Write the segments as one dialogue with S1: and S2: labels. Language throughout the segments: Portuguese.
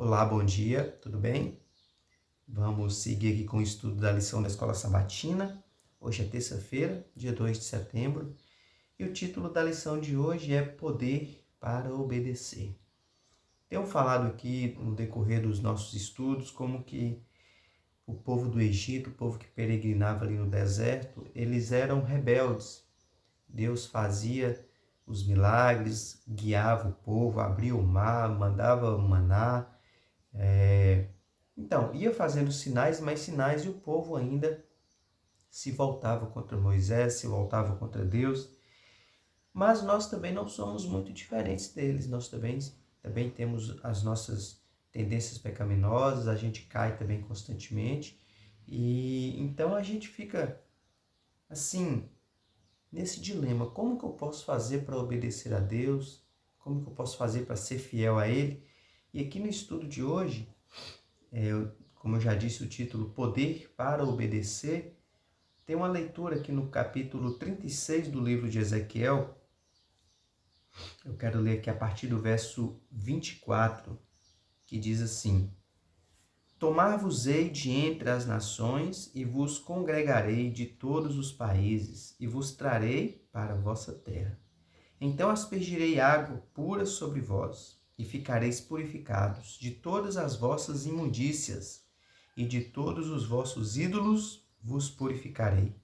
S1: Olá, bom dia, tudo bem? Vamos seguir aqui com o estudo da lição da Escola Sabatina. Hoje é terça-feira, dia 2 de setembro, e o título da lição de hoje é Poder para Obedecer. Tenho falado aqui no decorrer dos nossos estudos como que o povo do Egito, o povo que peregrinava ali no deserto, eles eram rebeldes. Deus fazia os milagres, guiava o povo, abria o mar, mandava maná, Então, ia fazendo sinais, mais sinais, e o povo ainda se voltava contra Moisés, se voltava contra Deus. Mas nós também não somos muito diferentes deles. Nós também temos as nossas tendências pecaminosas, a gente cai também constantemente. E então a gente fica assim, nesse dilema: como que eu posso fazer para obedecer a Deus? Como que eu posso fazer para ser fiel a Ele? E aqui no estudo de hoje, como eu já disse, o título Poder para Obedecer, tem uma leitura aqui no capítulo 36 do livro de Ezequiel. Eu quero ler aqui a partir do verso 24, que diz assim: Tomar-vos-ei de entre as nações, e vos congregarei de todos os países, e vos trarei para a vossa terra. Então aspergirei água pura sobre vós, e ficareis purificados de todas as vossas imundícias, e de todos os vossos ídolos vos purificarei.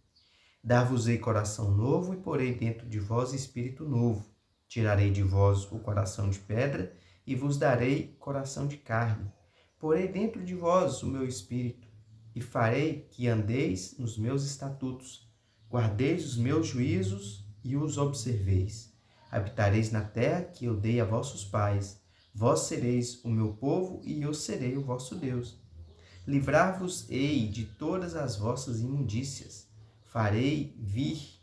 S1: Dar-vos-ei coração novo, e porei dentro de vós espírito novo. Tirarei de vós o coração de pedra, e vos darei coração de carne. Porei dentro de vós o meu espírito, e farei que andeis nos meus estatutos, guardeis os meus juízos e os observeis. Habitareis na terra que eu dei a vossos pais. Vós sereis o meu povo, e eu serei o vosso Deus. Livrar-vos-ei de todas as vossas imundícias. Farei vir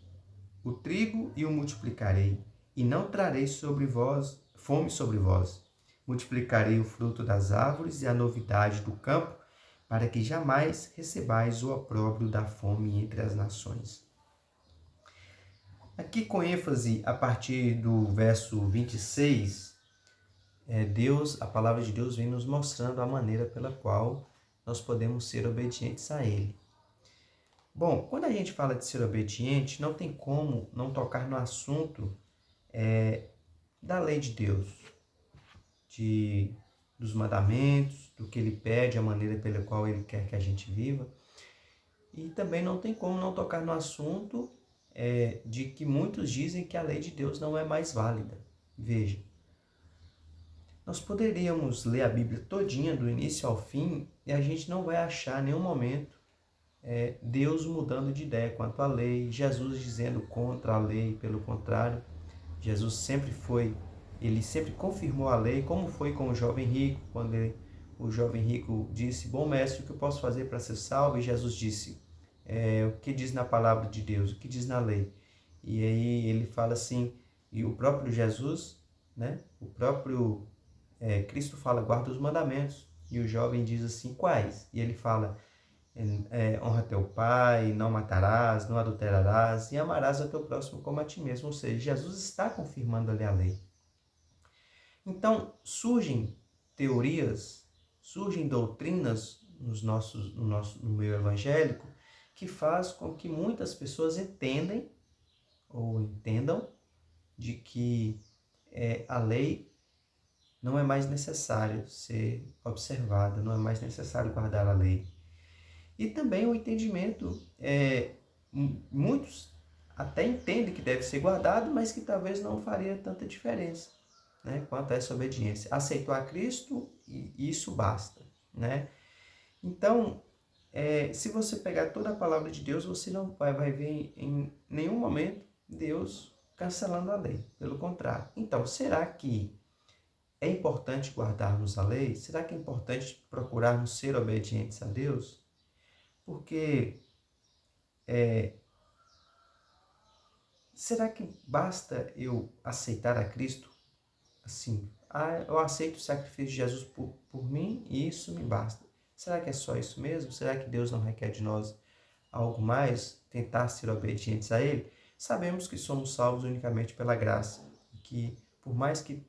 S1: o trigo e o multiplicarei, e não trarei sobre vós fome sobre vós. Multiplicarei o fruto das árvores e a novidade do campo, para que jamais recebais o opróbrio da fome entre as nações. Aqui com ênfase a partir do verso 26, a palavra de Deus vem nos mostrando a maneira pela qual nós podemos ser obedientes a Ele. Bom, quando a gente fala de ser obediente, não tem como não tocar no assunto da lei de Deus, dos mandamentos, do que Ele pede, a maneira pela qual Ele quer que a gente viva. E também não tem como não tocar no assunto de que muitos dizem que a lei de Deus não é mais válida. Veja, nós poderíamos ler a Bíblia todinha, do início ao fim, e a gente não vai achar em nenhum momento Deus mudando de ideia quanto à lei, Jesus dizendo contra a lei. Pelo contrário, Jesus ele sempre confirmou a lei, como foi com o jovem rico, quando o jovem rico disse: bom mestre, o que eu posso fazer para ser salvo? E Jesus disse: o que diz na palavra de Deus, o que diz na lei? E aí ele fala assim, e o próprio Jesus, o próprio Cristo fala: guarda os mandamentos. E o jovem diz assim: quais? E ele fala: honra teu pai, não matarás, não adulterarás e amarás ao teu próximo como a ti mesmo. Ou seja, Jesus está confirmando ali a lei. Então, surgem teorias, surgem doutrinas no meio evangélico que faz com que muitas pessoas entendam de que a lei não é mais necessário ser observada, não é mais necessário guardar a lei. E também o entendimento, muitos até entendem que deve ser guardado, mas que talvez não faria tanta diferença, quanto a essa obediência. Aceitou a Cristo e isso basta. Então, se você pegar toda a palavra de Deus, você não vai ver em nenhum momento Deus cancelando a lei. Pelo contrário. Então, será que é importante guardarmos a lei? Será que é importante procurarmos ser obedientes a Deus? Porque será que basta eu aceitar a Cristo assim? Eu aceito o sacrifício de Jesus por mim e isso me basta. Será que é só isso mesmo? Será que Deus não requer de nós algo mais? Tentar ser obedientes a Ele? Sabemos que somos salvos unicamente pela graça. Que por mais que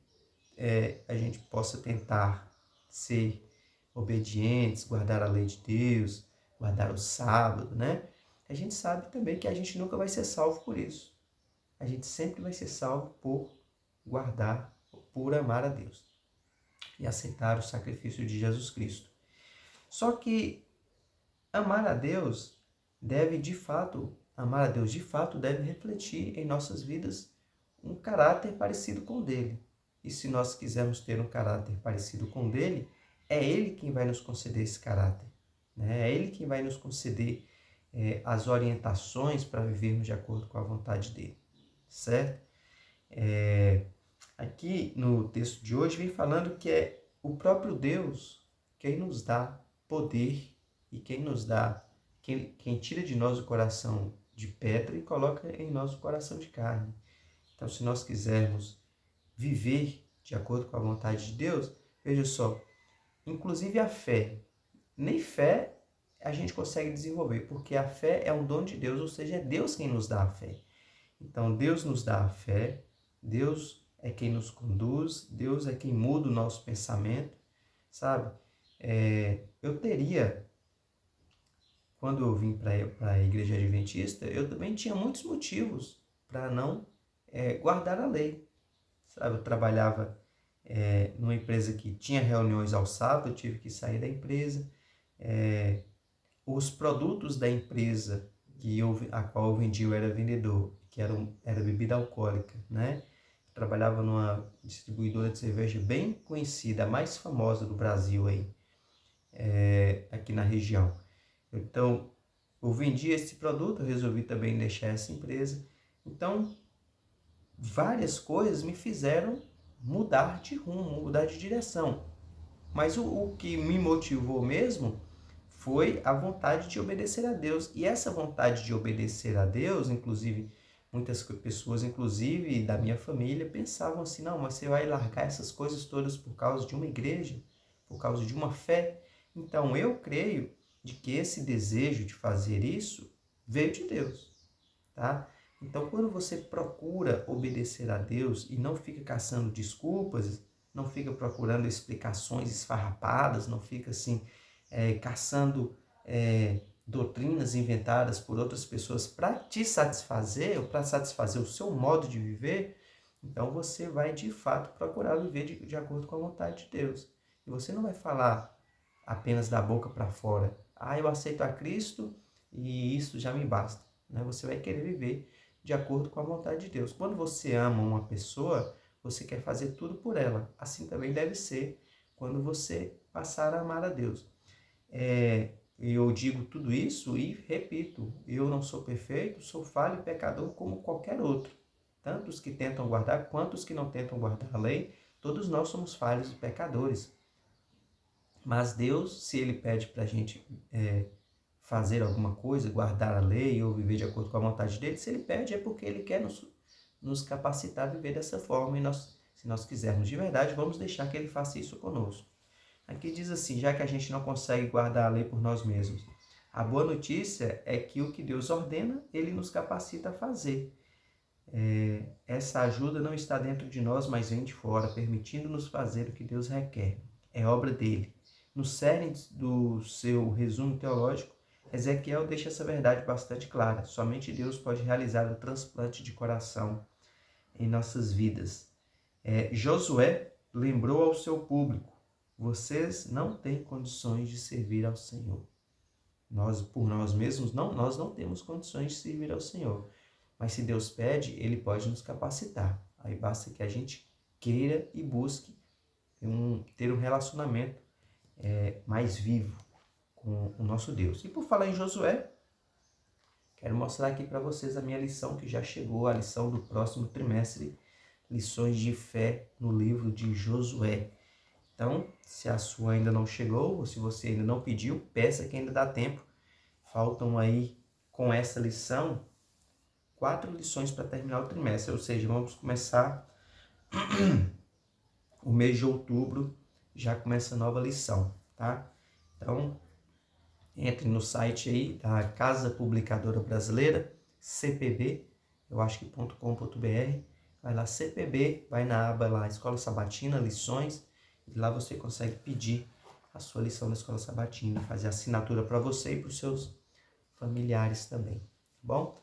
S1: a gente possa tentar ser obedientes, guardar a lei de Deus, guardar o sábado, né? A gente sabe também que a gente nunca vai ser salvo por isso. A gente sempre vai ser salvo por guardar, por amar a Deus e aceitar o sacrifício de Jesus Cristo. Só que amar a Deus de fato deve refletir em nossas vidas um caráter parecido com o dele. E se nós quisermos ter um caráter parecido com o dele, é ele quem vai nos conceder esse caráter, né? É ele quem vai nos conceder as orientações para vivermos de acordo com a vontade dele, certo? Aqui no texto de hoje vem falando que é o próprio Deus quem nos dá poder e quem tira de nós o coração de pedra e coloca em nós o coração de carne. Então, se nós quisermos viver de acordo com a vontade de Deus, veja só, inclusive a fé, nem fé a gente consegue desenvolver, porque a fé é um dom de Deus, ou seja, é Deus quem nos dá a fé. Então, Deus nos dá a fé, Deus é quem nos conduz, Deus é quem muda o nosso pensamento, sabe? Eu teria, quando eu vim para a igreja adventista, eu também tinha muitos motivos para não guardar a lei, sabe? Eu trabalhava numa empresa que tinha reuniões ao sábado, eu tive que sair da empresa. Os produtos da empresa a qual eu vendia, eu era vendedor, que era bebida alcoólica, né? Eu trabalhava numa distribuidora de cerveja bem conhecida, a mais famosa do Brasil aí, aqui na região. Então, eu vendi esse produto, eu resolvi também deixar essa empresa. Então, várias coisas me fizeram mudar de rumo, mudar de direção. Mas o que me motivou mesmo foi a vontade de obedecer a Deus. E essa vontade de obedecer a Deus, inclusive, muitas pessoas, inclusive da minha família, pensavam assim, não, mas você vai largar essas coisas todas por causa de uma igreja, por causa de uma fé? Então, eu creio de que esse desejo de fazer isso veio de Deus, tá? Então, quando você procura obedecer a Deus e não fica caçando desculpas, não fica procurando explicações esfarrapadas, não fica assim, caçando doutrinas inventadas por outras pessoas para te satisfazer ou para satisfazer o seu modo de viver, então você vai de fato procurar viver de acordo com a vontade de Deus. E você não vai falar apenas da boca para fora, eu aceito a Cristo e isso já me basta, né? Você vai querer viver de acordo com a vontade de Deus. Quando você ama uma pessoa, você quer fazer tudo por ela. Assim também deve ser quando você passar a amar a Deus. Eu digo tudo isso e repito, eu não sou perfeito, sou falho e pecador como qualquer outro. Tanto os que tentam guardar quanto os que não tentam guardar a lei, todos nós somos falhos e pecadores. Mas Deus, se Ele pede para a gente fazer alguma coisa, guardar a lei ou viver de acordo com a vontade dele, se Ele pede é porque Ele quer nos capacitar a viver dessa forma. E se nós quisermos de verdade, vamos deixar que Ele faça isso conosco. Aqui diz assim, já que a gente não consegue guardar a lei por nós mesmos, a boa notícia é que o que Deus ordena, Ele nos capacita a fazer. Essa ajuda não está dentro de nós, mas vem de fora, permitindo-nos fazer o que Deus requer. É obra dele. No cerne do seu resumo teológico, Ezequiel deixa essa verdade bastante clara. Somente Deus pode realizar o transplante de coração em nossas vidas. Josué lembrou ao seu público, vocês não têm condições de servir ao Senhor. Nós, por nós mesmos, nós não temos condições de servir ao Senhor. Mas se Deus pede, Ele pode nos capacitar. Aí basta que a gente queira e busque ter um relacionamento mais vivo com o nosso Deus. E por falar em Josué, quero mostrar aqui para vocês a minha lição que já chegou, a lição do próximo trimestre, lições de fé no livro de Josué. Então, se a sua ainda não chegou, ou se você ainda não pediu, peça que ainda dá tempo. Faltam aí, com essa lição, 4 lições para terminar o trimestre, ou seja, vamos começar o mês de outubro, já começa a nova lição, tá? Então, entre no site aí da Casa Publicadora Brasileira, CPB, eu acho que .com.br, vai lá CPB, vai na aba lá Escola Sabatina, lições, E lá você consegue pedir a sua lição na escola sabatina, fazer assinatura para você e para os seus familiares também, tá bom?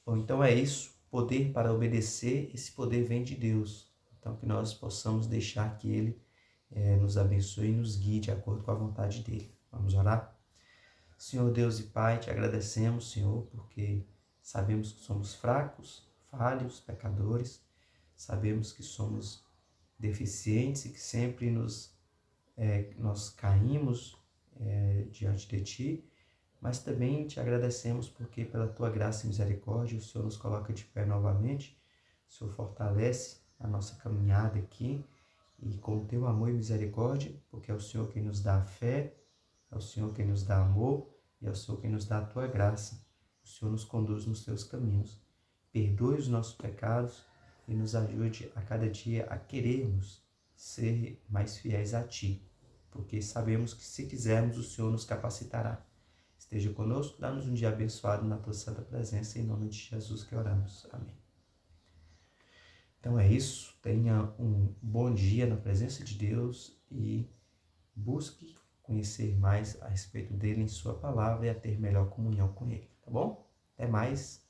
S1: Bom, então é isso. Poder para obedecer, esse poder vem de Deus. Então que nós possamos deixar que Ele nos abençoe e nos guie de acordo com a vontade dEle. Vamos orar? Senhor Deus e Pai, te agradecemos, Senhor, porque sabemos que somos fracos, falhos, pecadores. Sabemos que somos deficientes e que sempre nós caímos diante de Ti, mas também te agradecemos porque pela Tua graça e misericórdia o Senhor nos coloca de pé novamente, o Senhor fortalece a nossa caminhada aqui e com o Teu amor e misericórdia, porque é o Senhor quem nos dá a fé, é o Senhor quem nos dá amor e é o Senhor quem nos dá a Tua graça. O Senhor nos conduz nos Teus caminhos. Perdoe os nossos pecados e nos ajude a cada dia a querermos ser mais fiéis a Ti, porque sabemos que se quisermos o Senhor nos capacitará. Esteja conosco, dá-nos um dia abençoado na Tua santa presença, em nome de Jesus que oramos. Amém. Então é isso, tenha um bom dia na presença de Deus e busque conhecer mais a respeito dele em sua palavra e a ter melhor comunhão com ele, tá bom? Até mais.